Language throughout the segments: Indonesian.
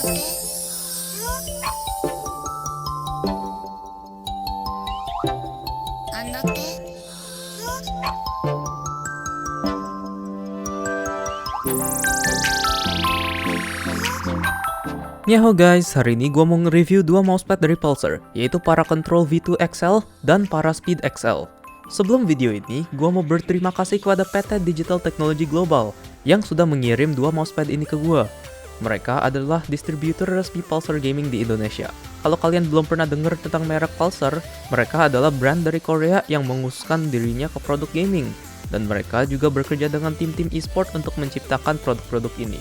Nyaho guys, hari ini gua mau nge-review dua mousepad dari Pulsar, yaitu Paracontrol V2 XL dan Paraspeed XL. Sebelum video ini, gua mau berterima kasih kepada PT Digital Technology Global yang sudah mengirim dua mousepad ini ke gua. Mereka adalah distributor resmi Pulsar Gaming di Indonesia. Kalau kalian belum pernah dengar tentang merek Pulsar, mereka adalah brand dari Korea yang mengkhususkan dirinya ke produk gaming. Dan mereka juga bekerja dengan tim-tim e-sport untuk menciptakan produk-produk ini.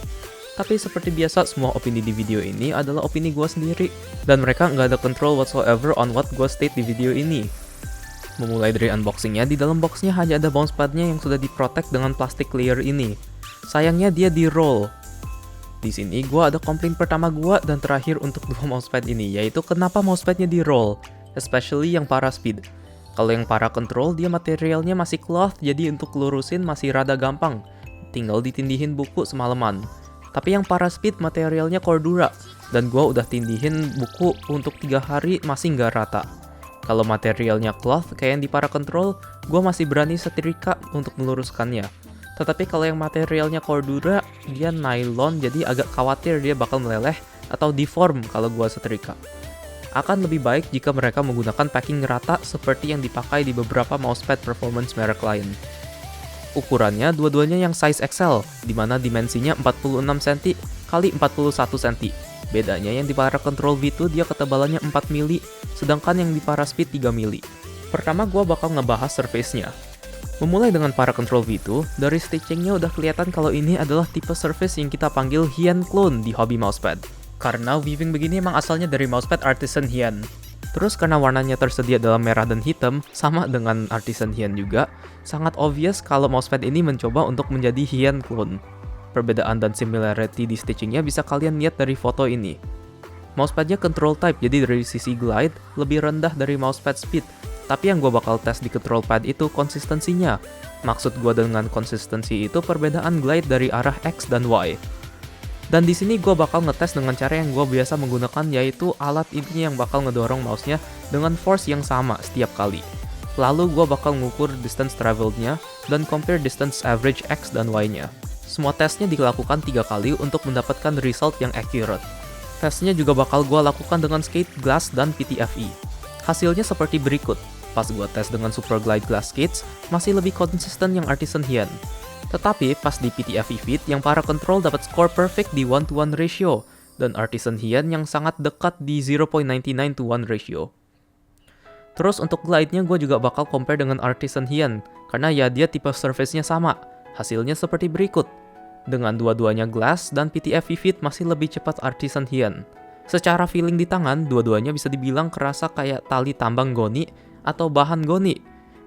Tapi seperti biasa, semua opini di video ini adalah opini gue sendiri, dan mereka nggak ada control whatsoever on what gue state di video ini. Memulai dari unboxingnya, di dalam boxnya hanya ada mousepadnya yang sudah diprotect dengan plastik layer ini. Sayangnya dia di roll. Di sini gue ada komplain pertama gue dan terakhir untuk dua mousepad ini, yaitu kenapa mousepadnya di roll, especially yang Paraspeed. Kalau yang Paracontrol dia materialnya masih cloth, jadi untuk lurusin masih rada gampang, tinggal ditindihin buku semalaman. Tapi yang Paraspeed materialnya Cordura, dan gua udah tindihin buku untuk 3 hari masih nggak rata. Kalau materialnya cloth kayak yang di Paracontrol, gua masih berani setrika untuk meluruskannya. Tetapi kalau yang materialnya Cordura, dia nylon, jadi agak khawatir dia bakal meleleh atau deform kalau gua setrika. Akan lebih baik jika mereka menggunakan packing rata seperti yang dipakai di beberapa mousepad performance merek lain. Ukurannya dua-duanya yang size XL, di mana dimensinya 46 cm x 41 cm. Bedanya yang di Paracontrol V2 dia ketebalannya 4 mm, sedangkan yang di Paraspeed 3 mm. Pertama gua bakal ngebahas surface-nya. Memulai dengan Paracontrol V2, dari stitching-nya udah kelihatan kalau ini adalah tipe surface yang kita panggil Hien clone di hobby mousepad. Karena weaving begini emang asalnya dari mousepad Artisan Hien. Terus karena warnanya tersedia dalam merah dan hitam, sama dengan Artisan Hien juga, sangat obvious kalau mousepad ini mencoba untuk menjadi Hien clone. Perbedaan dan similarity di stitchingnya bisa kalian lihat dari foto ini. Mousepadnya control type, jadi dari sisi glide lebih rendah dari mousepad speed. Tapi yang gue bakal tes di control pad itu konsistensinya. Maksud gue dengan konsistensi itu perbedaan glide dari arah X dan Y. Dan di sini gue bakal ngetes dengan cara yang gue biasa menggunakan, yaitu alat ini yang bakal ngedorong mouse-nya dengan force yang sama setiap kali. Lalu gue bakal ngukur distance traveled-nya dan compare distance average X dan Y-nya. Semua tesnya dilakukan 3 kali untuk mendapatkan result yang accurate. Tesnya juga bakal gue lakukan dengan skate, glass, dan PTFE. Hasilnya seperti berikut. Pas gue tes dengan Super Glide Glass Skates, masih lebih konsisten yang Artisan Hien. Tetapi pas di PTFE Fit, yang Paracontrol dapat score perfect di 1:1 ratio, dan Artisan Hien yang sangat dekat di 0.99:1 ratio. Terus untuk glide-nya gue juga bakal compare dengan Artisan Hien, karena ya dia tipe surface-nya sama. Hasilnya seperti berikut. Dengan dua-duanya glass dan PTFE Fit masih lebih cepat Artisan Hien. Secara feeling di tangan, dua-duanya bisa dibilang kerasa kayak tali tambang goni atau bahan goni.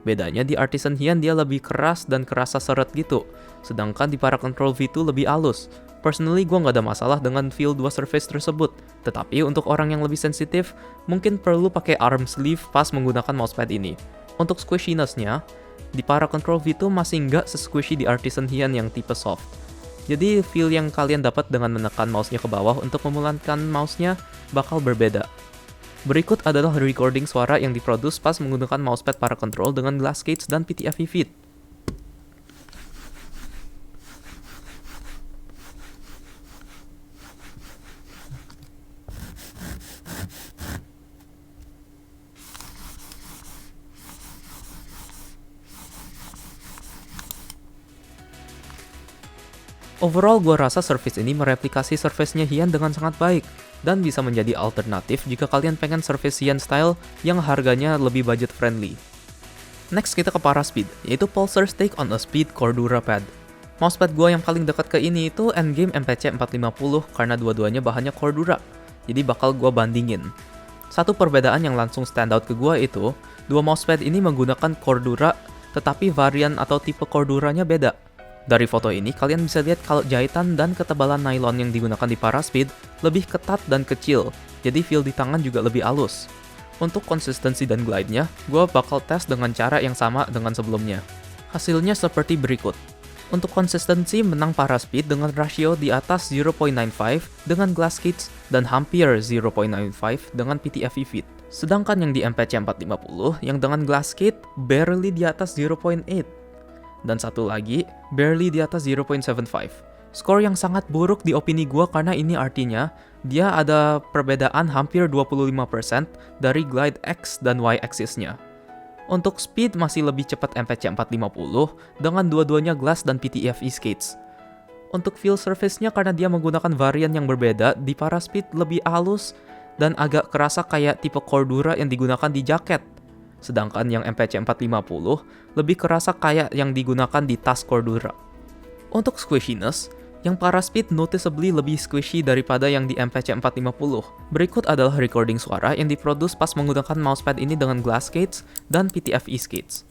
Bedanya di Artisan Hien dia lebih keras dan kerasa seret gitu, sedangkan di Paracontrol V2 lebih halus. Personally gue nggak ada masalah dengan feel dua surface tersebut, tetapi untuk orang yang lebih sensitif, mungkin perlu pakai arm sleeve pas menggunakan mousepad ini. Untuk squishiness-nya, di Paracontrol V2 masih nggak se-squishy di Artisan Hien yang tipe soft. Jadi feel yang kalian dapat dengan menekan mouse-nya ke bawah untuk memulankan mouse-nya bakal berbeda. Berikut adalah recording suara yang diproduce pas menggunakan mousepad Paracontrol dengan Glass Skates dan PTFE Fit. Overall, gue rasa surface ini mereplikasi surface-nya Hien dengan sangat baik, dan bisa menjadi alternatif jika kalian pengen surface Hien style yang harganya lebih budget friendly. Next kita ke Paraspeed, yaitu Pulsar's take on a speed Cordura pad. Mousepad gue yang paling dekat ke ini itu Endgame MPC 450 karena dua-duanya bahannya Cordura, jadi bakal gue bandingin. Satu perbedaan yang langsung stand out ke gue itu, dua mousepad ini menggunakan Cordura, tetapi varian atau tipe Corduranya beda. Dari foto ini, kalian bisa lihat kalau jahitan dan ketebalan nylon yang digunakan di Paraspeed lebih ketat dan kecil, jadi feel di tangan juga lebih halus. Untuk konsistensi dan glide-nya, gue bakal tes dengan cara yang sama dengan sebelumnya. Hasilnya seperti berikut. Untuk konsistensi menang Paraspeed dengan rasio di atas 0.95 dengan Glass Cage dan hampir 0.95 dengan PTFE Fit. Sedangkan yang di MPC 450 yang dengan Glass Cage barely di atas 0.8. Dan satu lagi barely di atas 0.75. Skor yang sangat buruk di opini gua karena ini artinya dia ada perbedaan hampir 25% dari Glide X dan Y axis-nya. Untuk speed masih lebih cepat MPC 450 dengan dua-duanya glass dan PTFE skates. Untuk feel surface-nya karena dia menggunakan varian yang berbeda, di Paraspeed lebih halus dan agak kerasa kayak tipe Cordura yang digunakan di jaket. Sedangkan yang MPC 450 lebih kerasa kayak yang digunakan di tas Cordura. Untuk squishiness, yang Paraspeed noticeably lebih squishy daripada yang di MPC 450. Berikut adalah recording suara yang diproduce pas menggunakan mousepad ini dengan glass skates dan PTFE skates.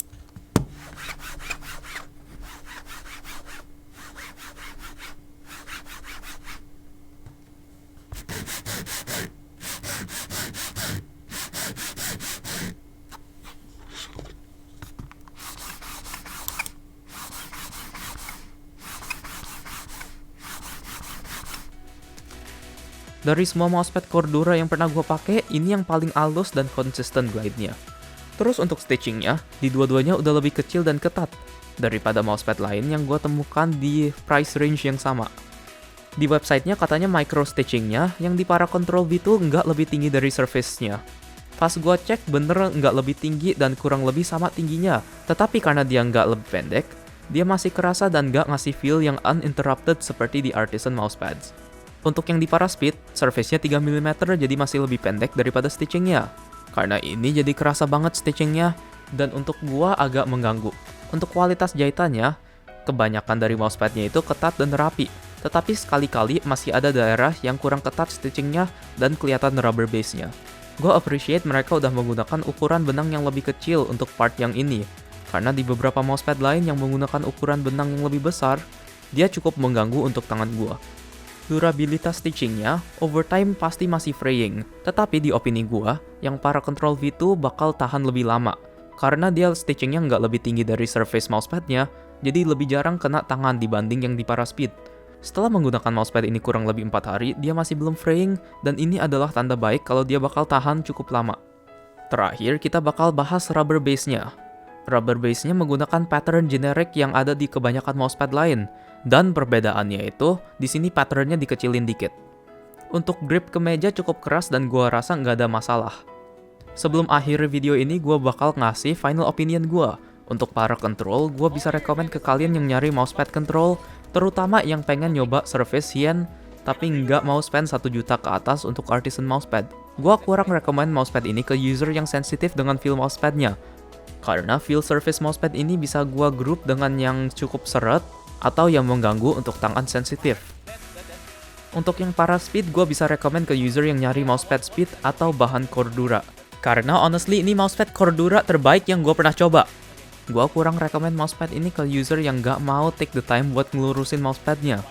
Dari semua mousepad Cordura yang pernah gue pakai, ini yang paling halus dan konsisten glide-nya. Terus untuk stitching-nya, di dua-duanya udah lebih kecil dan ketat daripada mousepad lain yang gue temukan di price range yang sama. Di website-nya katanya micro stitching-nya yang di Paracontrol V2 nggak lebih tinggi dari surface-nya. Pas gue cek bener nggak lebih tinggi dan kurang lebih sama tingginya, tetapi karena dia nggak lebih pendek, dia masih kerasa dan nggak ngasih feel yang uninterrupted seperti di Artisan mousepads. Untuk yang di Paraspeed, surface-nya 3mm jadi masih lebih pendek daripada stitching-nya. Karena ini jadi kerasa banget stitching-nya, dan untuk gua agak mengganggu. Untuk kualitas jahitannya, kebanyakan dari mousepad-nya itu ketat dan rapi. Tetapi sekali-kali masih ada daerah yang kurang ketat stitching-nya dan kelihatan rubber base-nya. Gua appreciate mereka udah menggunakan ukuran benang yang lebih kecil untuk part yang ini. Karena di beberapa mousepad lain yang menggunakan ukuran benang yang lebih besar, dia cukup mengganggu untuk tangan gua. Durabilitas stitchingnya, over time pasti masih fraying, tetapi di opini gua, yang Paracontrol V2 bakal tahan lebih lama, karena dia stitchingnya nggak lebih tinggi dari surface mousepadnya, jadi lebih jarang kena tangan dibanding yang di Paraspeed. Setelah menggunakan mousepad ini kurang lebih 4 hari, dia masih belum fraying, dan ini adalah tanda baik kalau dia bakal tahan cukup lama. Terakhir, kita bakal bahas rubber base-nya. Rubber base-nya menggunakan pattern generic yang ada di kebanyakan mousepad lain, dan perbedaannya itu, di sini patternnya dikecilin dikit. Untuk grip kemeja cukup keras dan gua rasa nggak ada masalah. Sebelum akhir video ini, gua bakal ngasih final opinion gua. Untuk para control, gua bisa rekomen ke kalian yang nyari mousepad control, terutama yang pengen nyoba surface high-end, tapi nggak mau spend 1 juta ke atas untuk Artisan mousepad. Gua kurang rekomen mousepad ini ke user yang sensitif dengan feel mousepadnya. Karena feel surface mousepad ini bisa gua group dengan yang cukup seret, atau yang mengganggu untuk tangan sensitif. Untuk yang Paraspeed, gue bisa rekomen ke user yang nyari mousepad speed atau bahan Cordura. Karena honestly ini mousepad Cordura terbaik yang gue pernah coba. Gue kurang rekomen mousepad ini ke user yang gak mau take the time buat ngelurusin mousepadnya.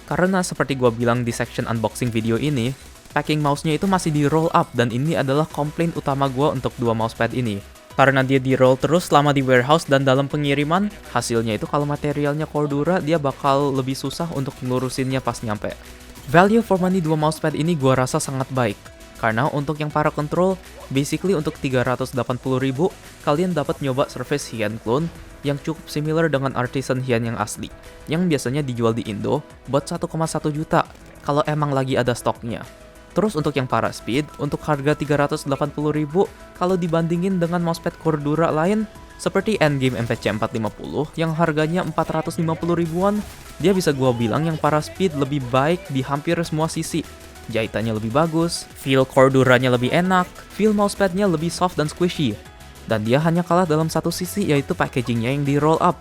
Karena seperti gue bilang di section unboxing video ini, packing mouse-nya itu masih di roll up dan ini adalah komplain utama gue untuk dua mousepad ini. Karena dia di-roll terus selama di warehouse dan dalam pengiriman, hasilnya itu kalau materialnya Cordura, dia bakal lebih susah untuk ngelurusinnya pas nyampe. Value for money dua mousepad ini gua rasa sangat baik. Karena untuk yang Paracontrol, basically untuk 380.000, kalian dapat nyoba surface high-end clone yang cukup similar dengan Artisan high-end yang asli, yang biasanya dijual di Indo buat 1,1 juta kalau emang lagi ada stoknya. Terus untuk yang Paraspeed, untuk harga 380.000, kalau dibandingin dengan mousepad Cordura lain, seperti Endgame MPC 450 yang harganya 450 ribuan, dia bisa gua bilang yang Paraspeed lebih baik di hampir semua sisi. Jahitannya lebih bagus, feel Corduranya lebih enak, feel mousepadnya lebih soft dan squishy. Dan dia hanya kalah dalam satu sisi, yaitu packagingnya yang di roll up.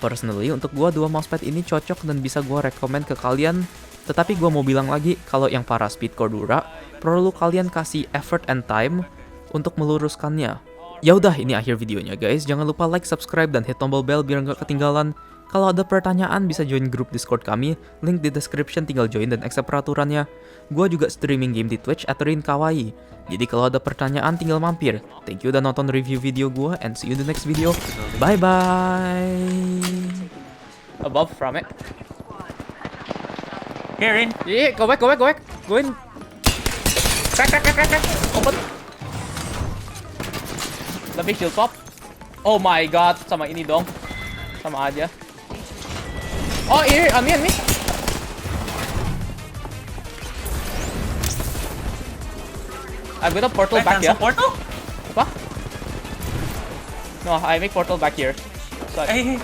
Personally, untuk gua dua mousepad ini cocok dan bisa gua rekomen ke kalian. Tetapi gue mau bilang lagi, kalau yang Paraspeed Cordura, perlu kalian kasih effort and time untuk meluruskannya. Ya udah, ini akhir videonya guys. Jangan lupa like, subscribe, dan hit tombol bell biar nggak ketinggalan. Kalau ada pertanyaan bisa join grup Discord kami, link di description, tinggal join dan accept peraturannya. Gue juga streaming game di Twitch @rinkawaii. Jadi kalau ada pertanyaan tinggal mampir. Thank you udah nonton review video gue and see you in the next video. Bye bye. Above from it. Here in. Yeah, go back. Go in. Crack. Open. Let me shield swap. Oh my god, sama ini dong. Sama aja. Oh, here, on me. I've got a portal back here. Portal? Apa? No, I make portal back here. So Hey.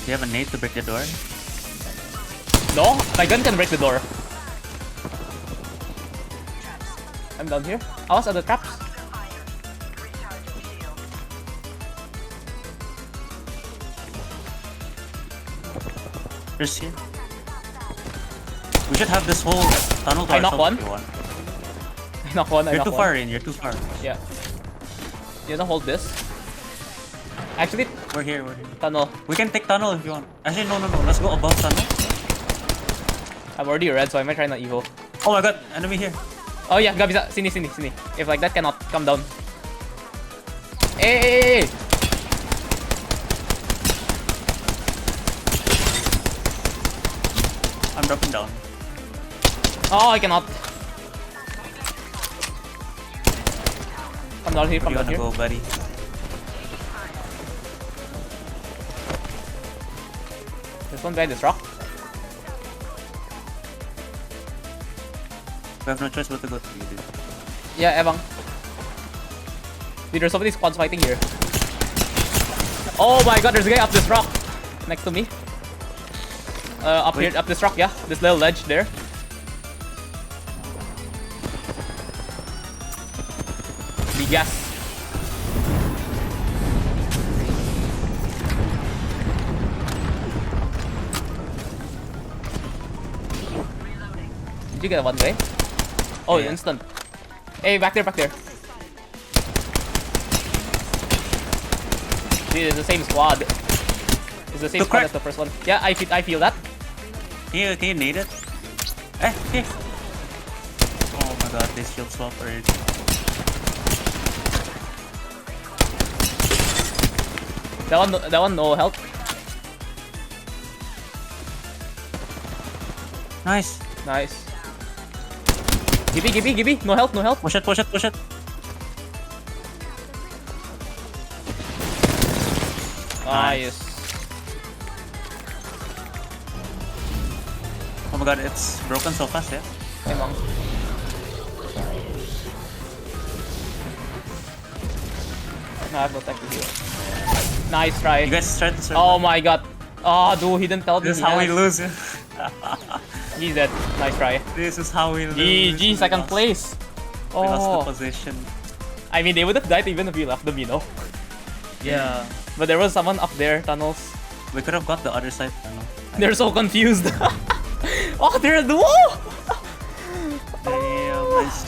Do you have a nade to break the door? no, my gun can break the door. I'm down here. I was at the traps. There's here. We should have this whole tunnel to I knock ourselves one. if you want. I knock one. You're too far in. You're too far. Yeah. You wanna hold this? Actually, We're here. tunnel. We can take tunnel if you want. Actually, no. Let's go above tunnel. I'm already red, so I might try not evil. Oh my god, enemy here. Oh yeah, gak bisa. Sini. If like that cannot, come down. Hey. I'm dropping down. Oh, I cannot. Come down here, Where come do you down wanna here. go, buddy? There's one behind this rock. We have no choice but to go to you, dude. Yeah, Evang. Dude, there's so many squads fighting here. Oh my god, there's a guy up this rock. Next to me. Up Wait. here, up this rock, yeah. This little ledge there. Big gas. Did you get one guy? Oh, Yeah. instant. Hey, back there. Dude, it's the same squad. It's the same To squad crack. as the first one. Yeah, I feel that. Can you need it? Here. Oh my god, they shield swap already. That one no help. Nice. Nice. Gibby, no help. Push it. Nice. Oh my god, it's broken so fast, yeah? Emang. No, I have no tech to heal. Nice try. You guys tried to survive. Oh my god. Oh, dude, he didn't tell me. This is how we has. lose, yeah? He's dead. Nice try. This is how we lose. GG, second place. We lost Oh. the position. I mean, they would have died even if we left them, you know? Yeah. But there was someone up there, tunnels. We could have got the other side, you know? They're so confused. Oh, they're a duo! Damn, nice